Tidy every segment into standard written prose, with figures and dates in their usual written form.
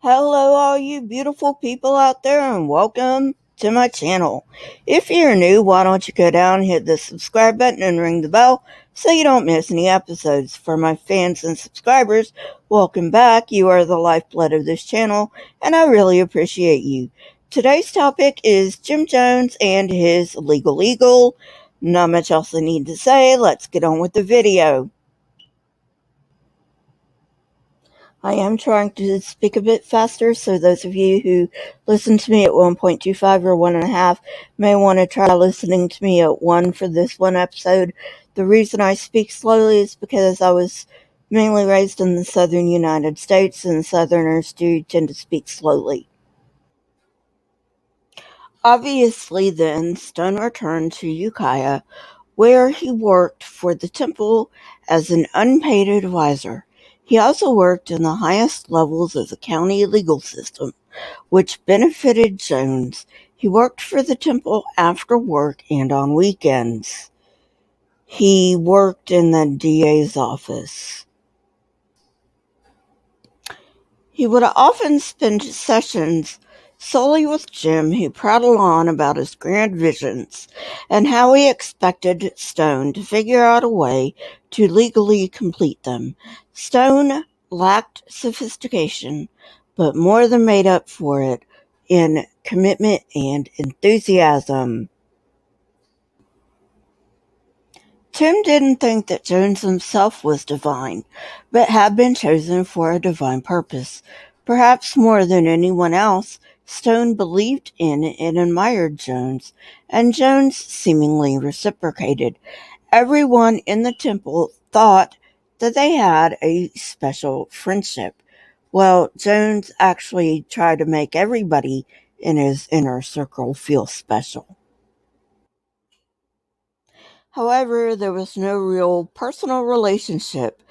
Hello, all you beautiful people out there, and welcome to my channel. If you're new, why don't you go down, hit the subscribe button, and ring the bell so you don't miss any episodes. For my fans and subscribers, welcome back. You are the lifeblood of this channel, and I really appreciate you. Today's topic is Jim Jones and his legal eagle. Not much else I need to say. Let's get on with the video. I am trying to speak a bit faster, so those of you who listen to me at 1.25 or 1.5 may want to try listening to me at 1 for this one episode. The reason I speak slowly is because I was mainly raised in the southern United States, and southerners do tend to speak slowly. Obviously, then, Stoen returned to Ukiah, where he worked for the temple as an unpaid advisor. He also worked in the highest levels of the county legal system, which benefited Jones. He worked for the temple after work and on weekends. He worked in the DA's office. He would often spend sessions solely with Jim, who prattled on about his grand visions and how he expected Stoen to figure out a way to legally complete them. Stoen lacked sophistication, but more than made up for it in commitment and enthusiasm. Tim didn't think that Jones himself was divine, but had been chosen for a divine purpose. Perhaps more than anyone else, Stoen believed in and admired Jones, and Jones seemingly reciprocated. Everyone in the temple thought that they had a special friendship. Well, Jones actually tried to make everybody in his inner circle feel special. However, there was no real personal relationship.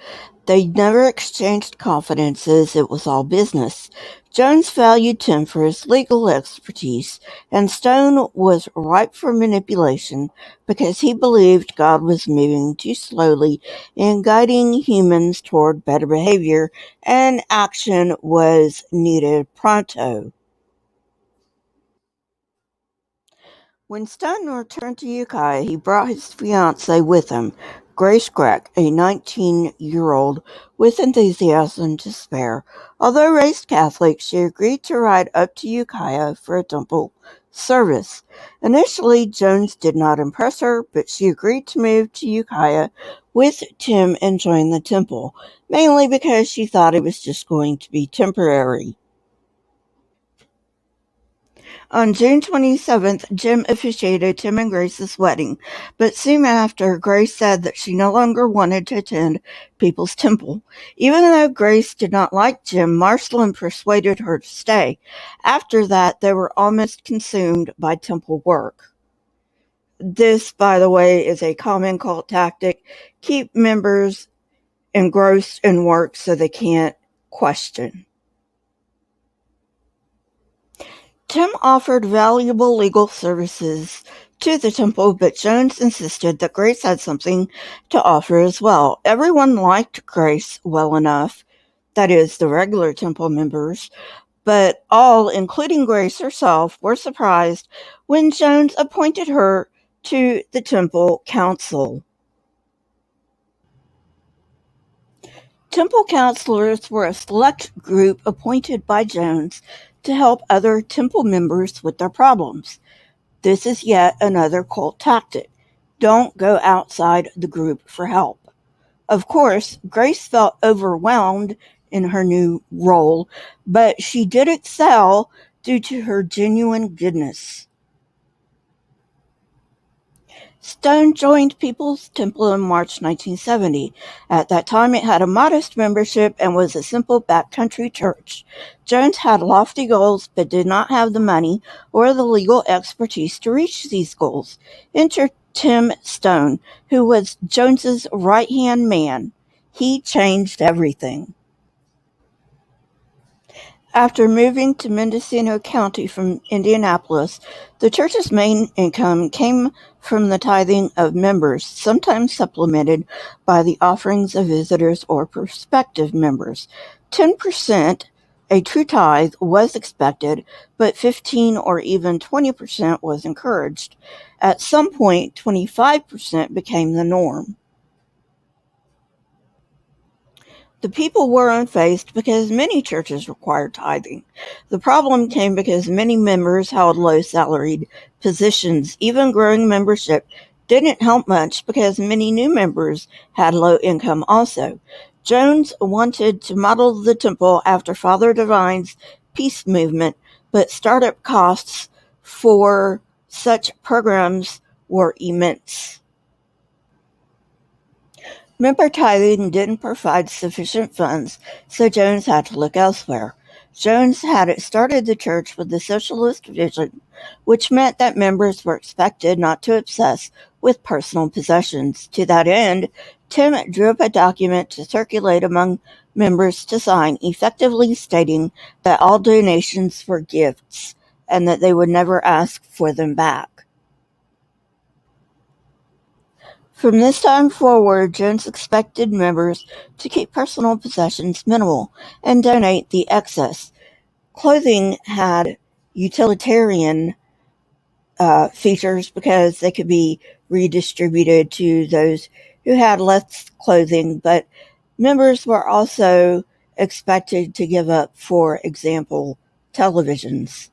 They never exchanged confidences. It was all business. Jones valued Tim for his legal expertise, and Stoen was ripe for manipulation because he believed God was moving too slowly in guiding humans toward better behavior, and action was needed pronto. When Stoen returned to Ukiah, he brought his fiancée with him, Grech, a 19-year-old with enthusiasm to spare. Although raised Catholic, she agreed to ride up to Ukiah for a temple service. Initially, Jones did not impress her, but she agreed to move to Ukiah with Tim and join the temple, mainly because she thought it was just going to be temporary. On June 27th, Jim officiated Tim and Grace's wedding, but soon after, Grace said that she no longer wanted to attend People's Temple. Even though Grace did not like Jim, Marceline persuaded her to stay. After that, they were almost consumed by temple work. This, by the way, is a common cult tactic. Keep members engrossed in work so they can't question. Tim offered valuable legal services to the temple, but Jones insisted that Grace had something to offer as well. Everyone liked Grace well enough, that is, the regular temple members, but all, including Grace herself, were surprised when Jones appointed her to the temple council. Temple counselors were a select group appointed by Jones to help other temple members with their problems. This is yet another cult tactic. Don't go outside the group for help. Of course, Grace felt overwhelmed in her new role, but she did excel due to her genuine goodness. Stoen joined People's Temple in March 1970. At that time, it had a modest membership and was a simple backcountry church. Jones had lofty goals but did not have the money or the legal expertise to reach these goals. Enter Tim Stoen, who was Jones's right-hand man. He changed everything. After moving to Mendocino County from Indianapolis, the church's main income came from the tithing of members, sometimes supplemented by the offerings of visitors or prospective members. 10%, A true tithe was expected, but 15 or even 20% was encouraged. At some point, 25% became the norm. The people were unfazed because many churches required tithing. The problem came because many members held low salaried positions. Even growing membership didn't help much because many new members had low income also. Jones wanted to model the temple after Father Divine's peace movement, but startup costs for such programs were immense. Member tithing didn't provide sufficient funds, so Jones had to look elsewhere. Jones had started the church with a socialist vision, which meant that members were expected not to obsess with personal possessions. To that end, Tim drew up a document to circulate among members to sign, effectively stating that all donations were gifts and that they would never ask for them back. From this time forward, Jones expected members to keep personal possessions minimal and donate the excess. Clothing had utilitarian features because they could be redistributed to those who had less clothing, but members were also expected to give up, for example, televisions.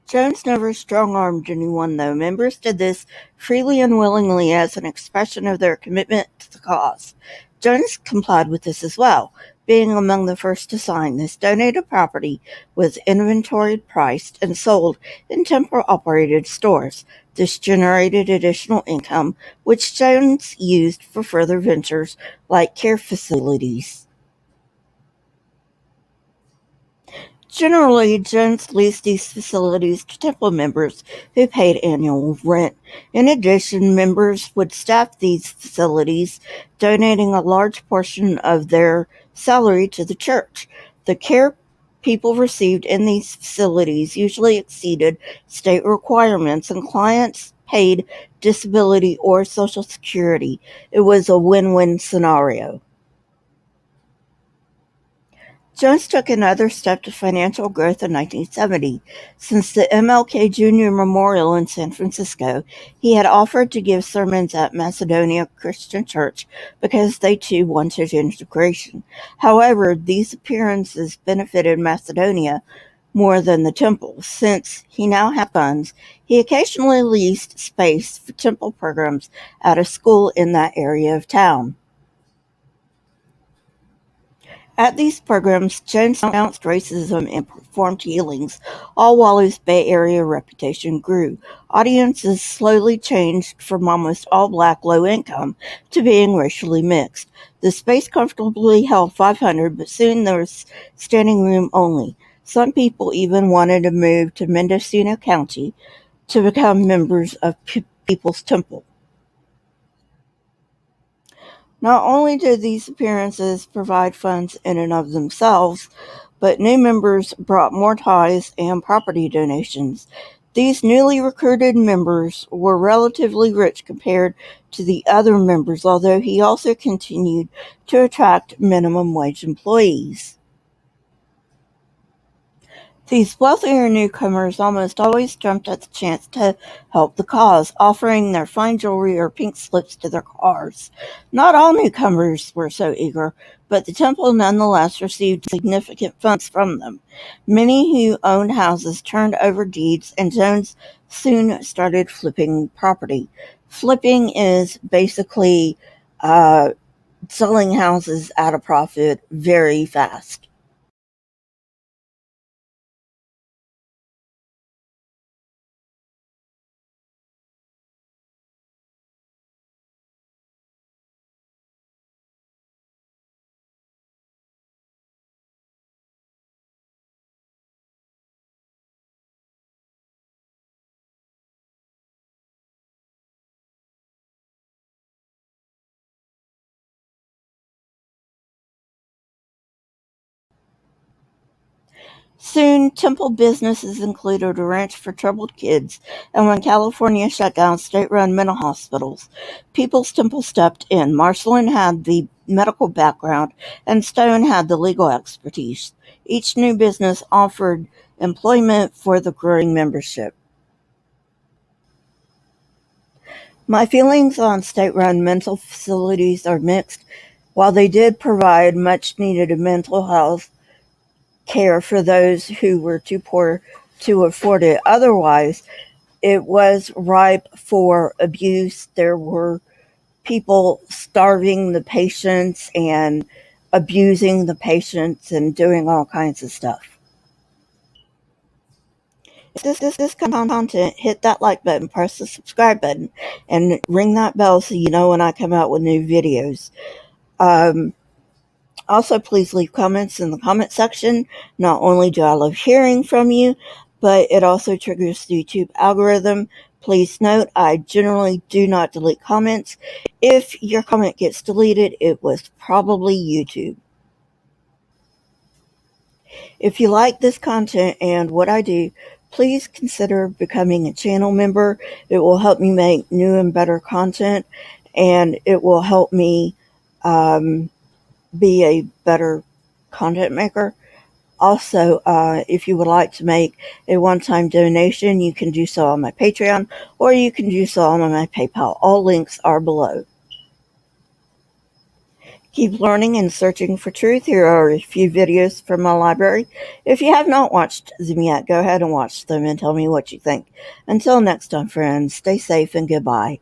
Jones never strong-armed anyone, though. Members did this freely and willingly as an expression of their commitment to the cause. Jones complied with this as well, being among the first to sign. This donated property was inventoried, priced, and sold in temple-operated stores. This generated additional income, which Jones used for further ventures like care facilities. Generally, Jones leased these facilities to temple members who paid annual rent. In addition, members would staff these facilities, donating a large portion of their salary to the church. The care people received in these facilities usually exceeded state requirements, and clients paid disability or Social Security. It was a win-win scenario. Jones took another step to financial growth in 1970. Since the MLK Jr. Memorial in San Francisco, he had offered to give sermons at Macedonia Christian Church because they too wanted integration. However, these appearances benefited Macedonia more than the temple. Since he now had funds, he occasionally leased space for temple programs at a school in that area of town. At these programs, Jones denounced racism and performed healings, all while his Bay Area reputation grew. Audiences slowly changed from almost all black low income to being racially mixed. The space comfortably held 500, but soon there was standing room only. Some people even wanted to move to Mendocino County to become members of People's Temple. Not only did these appearances provide funds in and of themselves, but new members brought more tithes and property donations. These newly recruited members were relatively rich compared to the other members, although he also continued to attract minimum wage employees. These wealthier newcomers almost always jumped at the chance to help the cause, offering their fine jewelry or pink slips to their cars. Not all newcomers were so eager, but the temple nonetheless received significant funds from them. Many who owned houses turned over deeds, and Jones soon started flipping property. Flipping is basically uh, selling houses at a profit very fast. Soon, temple businesses included a ranch for troubled kids, and when California shut down state-run mental hospitals, People's Temple stepped in. Marceline had the medical background, and Stoen had the legal expertise. Each new business offered employment for the growing membership. My feelings on state-run mental facilities are mixed. While they did provide much-needed mental health care for those who were too poor to afford it otherwise, it was ripe for abuse. There were people starving the patients and abusing the patients and doing all kinds of stuff. If this content, hit that like button, press the subscribe button, and ring that bell so you know when I come out with new videos. Also, please leave comments in the comment section. Not only do I love hearing from you, but it also triggers the YouTube algorithm. Please note, I generally do not delete comments. If your comment gets deleted, it was probably YouTube. If you like this content and what I do, please consider becoming a channel member. It will help me make new and better content, and it will help me be a better content maker. Also, if you would like to make a one-time donation, you can do so on my Patreon, or you can do so on my PayPal. All links are below. Keep learning and searching for truth. Here are a few videos from my library. If you have not watched them yet, go ahead and watch them and tell me what you think. Until next time, friends, stay safe and goodbye.